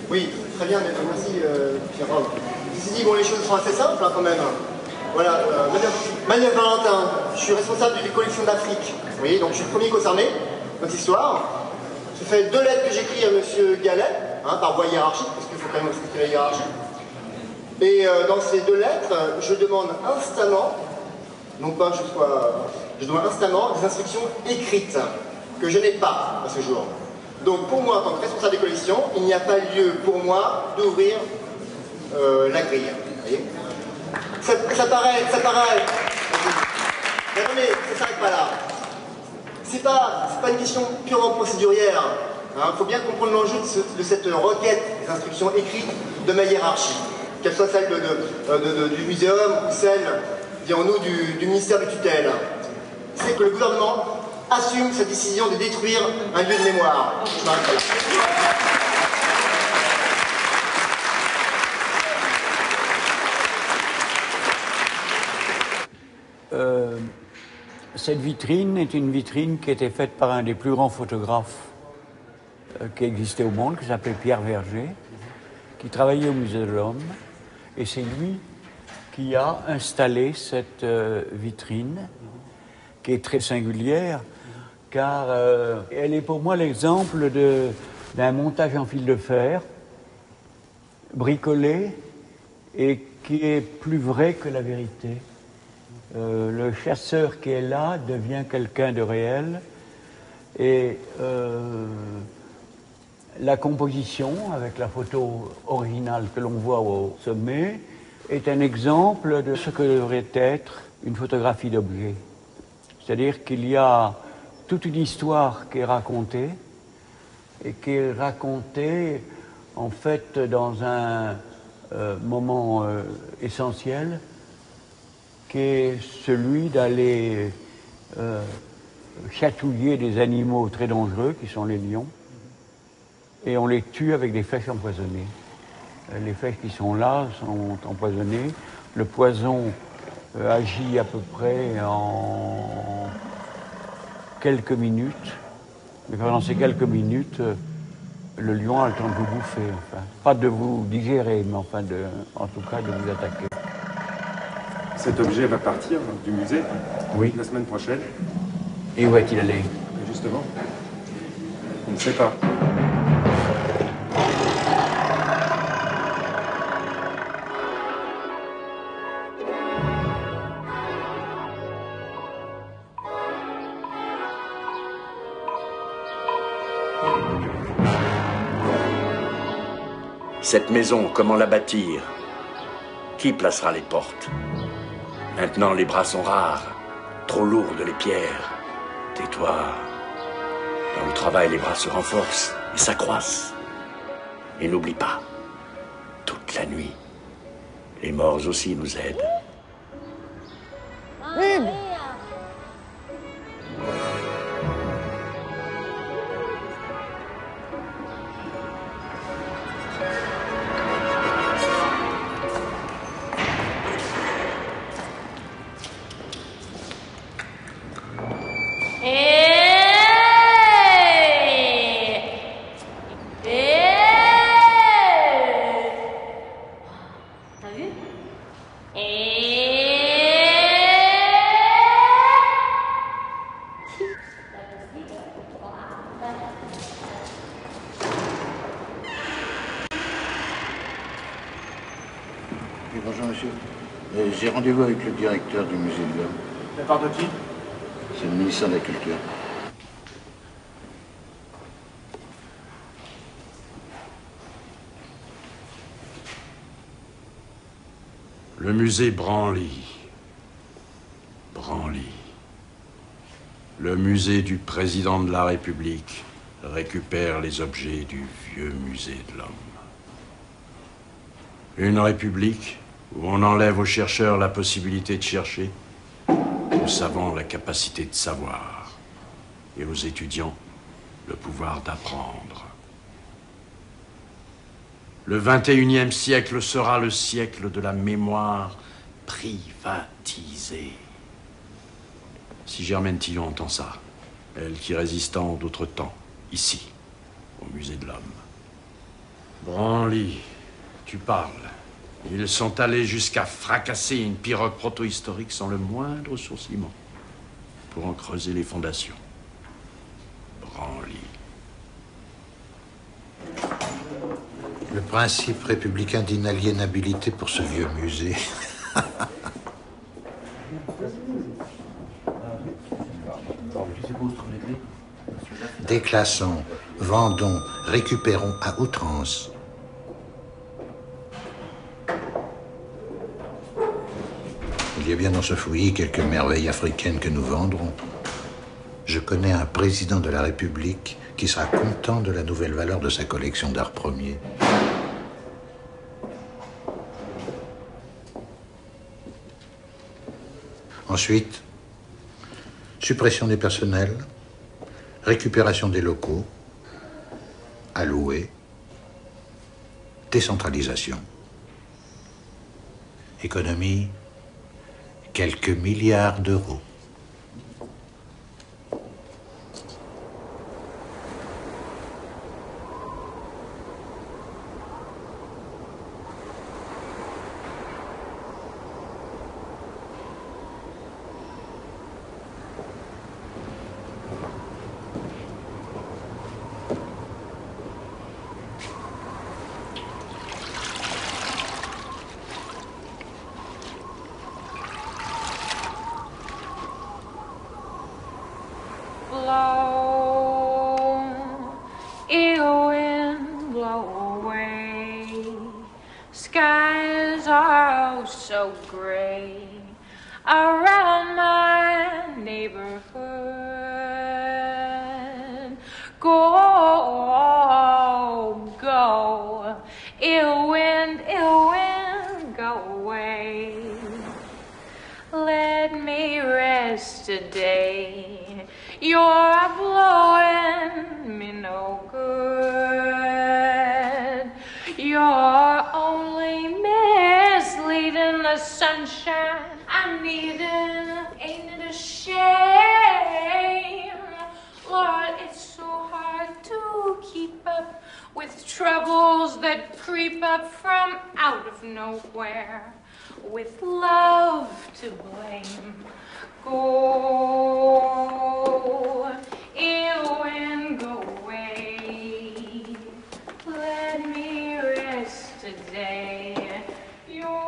Oui, très bien, merci Pierre-Rob. Ceci dit, bon, les choses sont assez simples hein, quand même. Voilà, Manuel Valentin, je suis responsable des collections d'Afrique. Vous voyez, donc je suis le premier concerné, notre histoire. Je fais 2 lettres que j'écris à M. Gallet, hein, par voie hiérarchique, parce qu'il faut quand même respecter la hiérarchie. Et dans ces 2 lettres, je demande instamment, non pas je demande instamment des instructions écrites, que je n'ai pas à ce jour. Donc pour moi, en tant que responsable des collections, il n'y a pas lieu pour moi d'ouvrir la grille. Vous voyez, ça paraît... Mais non mais ça s'arrête pas là. C'est pas une question purement procédurière. Il faut bien comprendre l'enjeu de cette requête des instructions écrites de ma hiérarchie. Qu'elle soit celle du muséum ou celle, dirons-nous, du ministère de tutelle. C'est que le gouvernement assume sa décision de détruire un lieu de mémoire. Je m'arrête là. Cette vitrine est une vitrine qui a été faite par un des plus grands photographes qui existait au monde, qui s'appelait Pierre Verger, qui travaillait au Musée de l'Homme. Et c'est lui qui a installé cette vitrine, qui est très singulière, car elle est pour moi l'exemple d'un montage en fil de fer, bricolé, et qui est plus vrai que la vérité. Le chasseur qui est là devient quelqu'un de réel, et la composition, avec la photo originale que l'on voit au sommet, est un exemple de ce que devrait être une photographie d'objet. C'est-à-dire qu'il y a toute une histoire qui est racontée, et qui est racontée en fait dans un moment essentiel, qui est celui d'aller chatouiller des animaux très dangereux, qui sont les lions, et on les tue avec des flèches empoisonnées. Les flèches qui sont là sont empoisonnées. Le poison agit à peu près en quelques minutes, mais pendant ces quelques minutes, le lion a le temps de vous bouffer, enfin. Pas de vous digérer, mais enfin en tout cas de vous attaquer. Cet objet va partir du musée la semaine prochaine. Et où est-il allé? Justement, on ne sait pas. Cette maison, comment la bâtir? Qui placera les portes? Maintenant, les bras sont rares, trop lourdes les pierres. Tais-toi. Dans le travail, les bras se renforcent et s'accroissent. Et n'oublie pas, toute la nuit, les morts aussi nous aident. Bonjour monsieur. J'ai rendez-vous avec le directeur du musée de l'Homme. De la part de qui? C'est le ministère de la Culture. Le musée Branly. Branly. Le musée du président de la République récupère les objets du vieux musée de l'Homme. Une république où on enlève aux chercheurs la possibilité de chercher, aux savants la capacité de savoir, et aux étudiants le pouvoir d'apprendre. Le 21e siècle sera le siècle de la mémoire privatisée. Si Germaine Tillon entend ça, elle qui résiste tant d'autres temps, ici, au musée de l'Homme, Branly, tu parles. Ils sont allés jusqu'à fracasser une pirogue protohistorique sans le moindre sourcillement pour en creuser les fondations. Branly. Le principe républicain d'inaliénabilité pour ce vieux musée. Déclassons, vendons, récupérons à outrance. Il y a bien dans ce fouillis quelques merveilles africaines que nous vendrons. Je connais un président de la République qui sera content de la nouvelle valeur de sa collection d'art premier. Ensuite, suppression des personnels, récupération des locaux, alloués, décentralisation. Économie, quelques milliards d'euros. With love to blame, go, and go away. Let me rest today. Your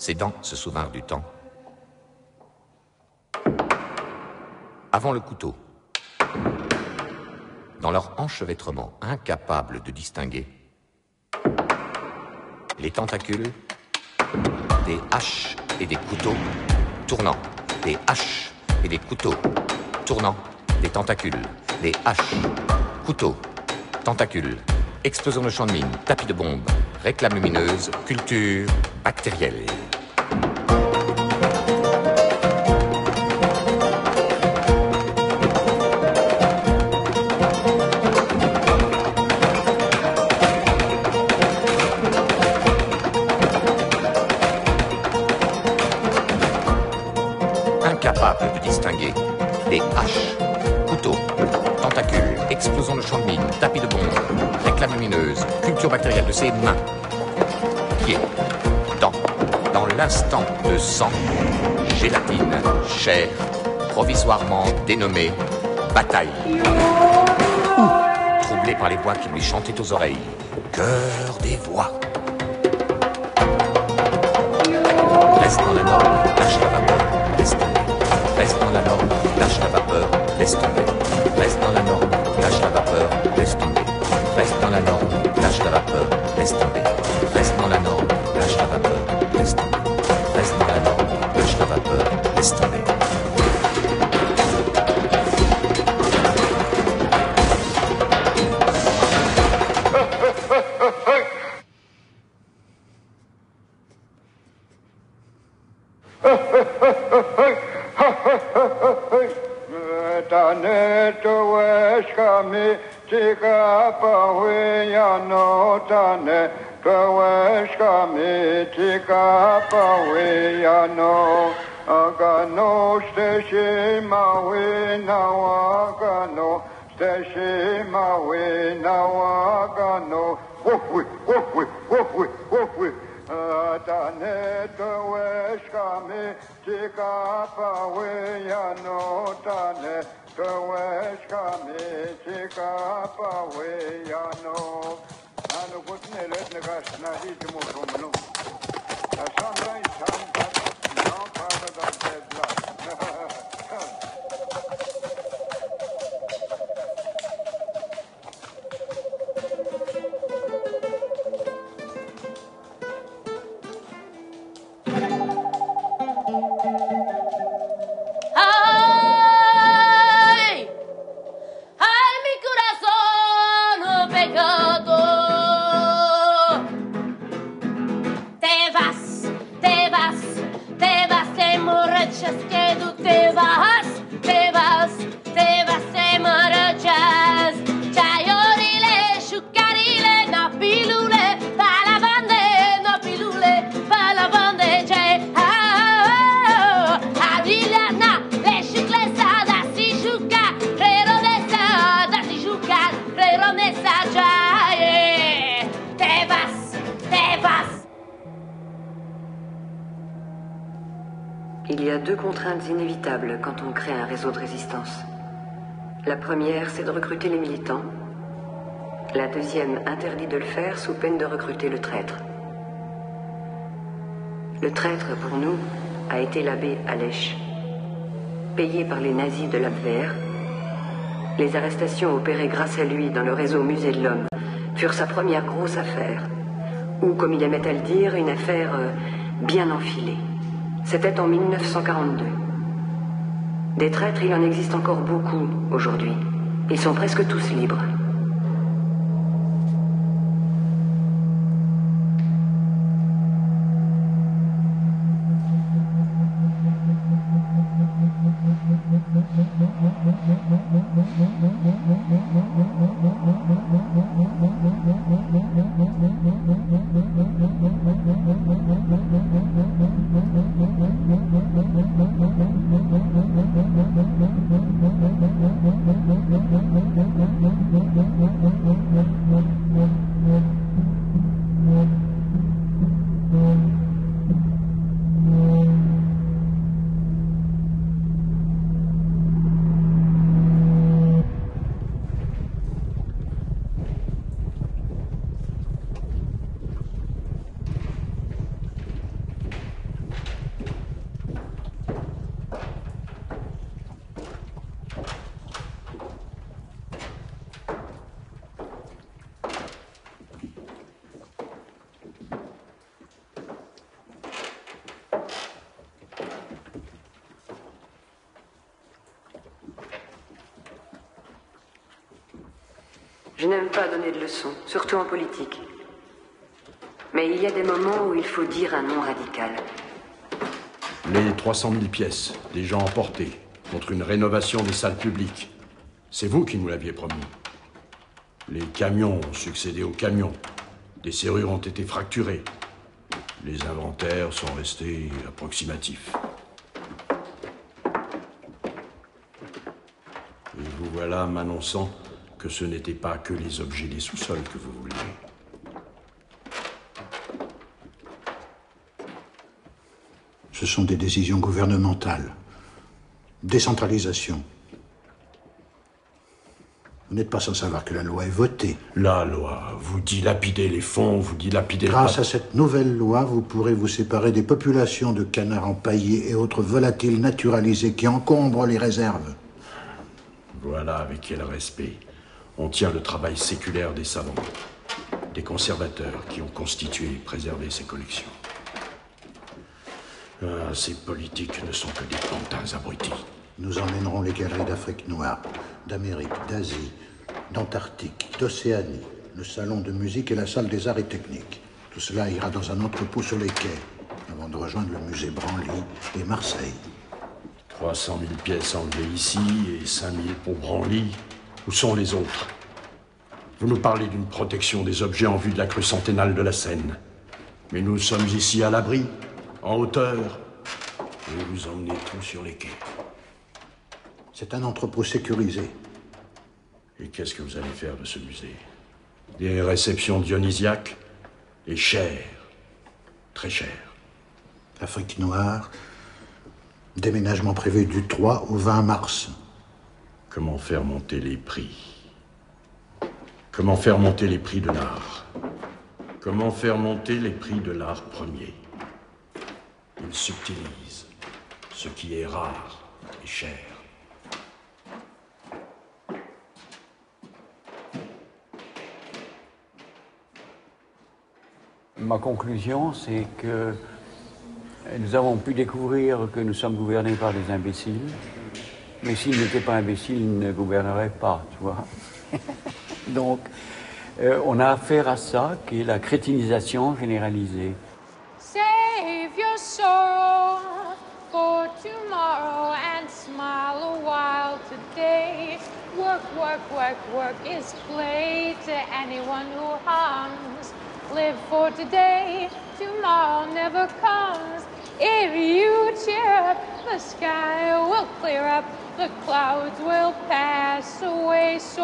Ses dents se souvinrent du temps. Avant le couteau, dans leur enchevêtrement, incapable de distinguer les tentacules des haches et des couteaux tournants, des haches et des couteaux tournants, des tentacules, des haches, couteaux, tentacules, explosion de champ de mine, tapis de bombe, réclame lumineuse, culture bactérielle. Incapable de distinguer des haches, couteaux, tentacules, explosion de champ de mine, tapis de bombe, réclame lumineuse, culture bactérielle de ses mains, pieds, dents, dans l'instant de sang, gélatine, chair, provisoirement dénommée bataille. Troublé par les voix qui lui chantaient aux oreilles, cœur des voix. Reste dans la norme, lâche la vapeur, laisse tomber. Reste dans la norme, lâche la vapeur, laisse tomber. Reste dans la norme, lâche la vapeur, laisse tomber. Reste dans la norme, lâche la vapeur, laisse tomber. Reste dans la norme, lâche la vapeur, laisse tomber. Reste dans la norme, lâche la vapeur, laisse tomber. Oh! Kaweshkami tika pawiyano tane Kaweshkami tika pawiyano Agano steshima wina wagano Steshima wina wagano Wofwi, wofwi, wofwi, wofwi Tane kaweshkami tika pawiyano tane Kaweshkami tika pawiyano Nanu kutne letne kashna di jumurumnu Asandra isanda now part of their blood Il y a deux contraintes inévitables quand on crée un réseau de résistance. La première, c'est de recruter les militants. La deuxième interdit de le faire sous peine de recruter le traître. Le traître, pour nous, a été l'abbé Alèche. Payé par les nazis de l'Abwehr, les arrestations opérées grâce à lui dans le réseau Musée de l'Homme furent sa première grosse affaire. Ou, comme il aimait à le dire, une affaire bien enfilée. C'était en 1942. Des traîtres, il en existe encore beaucoup aujourd'hui. Ils sont presque tous libres. Je n'aime pas donner de leçons, surtout en politique. Mais il y a des moments où il faut dire un non radical. Les 300 000 pièces, déjà emportées, contre une rénovation des salles publiques. C'est vous qui nous l'aviez promis. Les camions ont succédé aux camions. Des serrures ont été fracturées. Les inventaires sont restés approximatifs. Et vous voilà m'annonçant que ce n'était pas que les objets des sous-sols que vous vouliez. Ce sont des décisions gouvernementales. Décentralisation. Vous n'êtes pas sans savoir que la loi est votée. La loi, vous dilapidez les fonds, vous dilapidez... Grâce à cette nouvelle loi, vous pourrez vous séparer des populations de canards empaillés et autres volatiles naturalisés qui encombrent les réserves. Voilà avec quel respect on tient le travail séculaire des savants, des conservateurs qui ont constitué et préservé ces collections. Ah, ces politiques ne sont que des pantins abrutis. Nous emmènerons les galeries d'Afrique noire, d'Amérique, d'Asie, d'Antarctique, d'Océanie, le salon de musique et la salle des arts et techniques. Tout cela ira dans un entrepôt sur les quais, avant de rejoindre le musée Branly et Marseille. 300 000 pièces enlevées ici et 5 000 pour Branly. Où sont les autres? Vous nous parlez d'une protection des objets en vue de la crue centennale de la Seine. Mais nous sommes ici à l'abri, en hauteur. Et vous emmenez tout sur les quais. C'est un entrepôt sécurisé. Et qu'est-ce que vous allez faire de ce musée? Des réceptions dionysiaques? Et cher. Très cher. Afrique noire. Déménagement prévu du 3 au 20 mars. Comment faire monter les prix? Comment faire monter les prix de l'art? Comment faire monter les prix de l'art premier? Ils subtilisent ce qui est rare et cher. Ma conclusion, c'est que nous avons pu découvrir que nous sommes gouvernés par des imbéciles. Mais s'ils n'étaient pas imbéciles, ils ne gouverneraient pas, tu vois. Donc, on a affaire à ça, qui est la crétinisation généralisée. Save your sorrow for tomorrow and smile a while today. Work, work, work, work is play to anyone who hums. Live for today, tomorrow never comes. If you cheer up, the sky will clear up, the clouds will pass away. So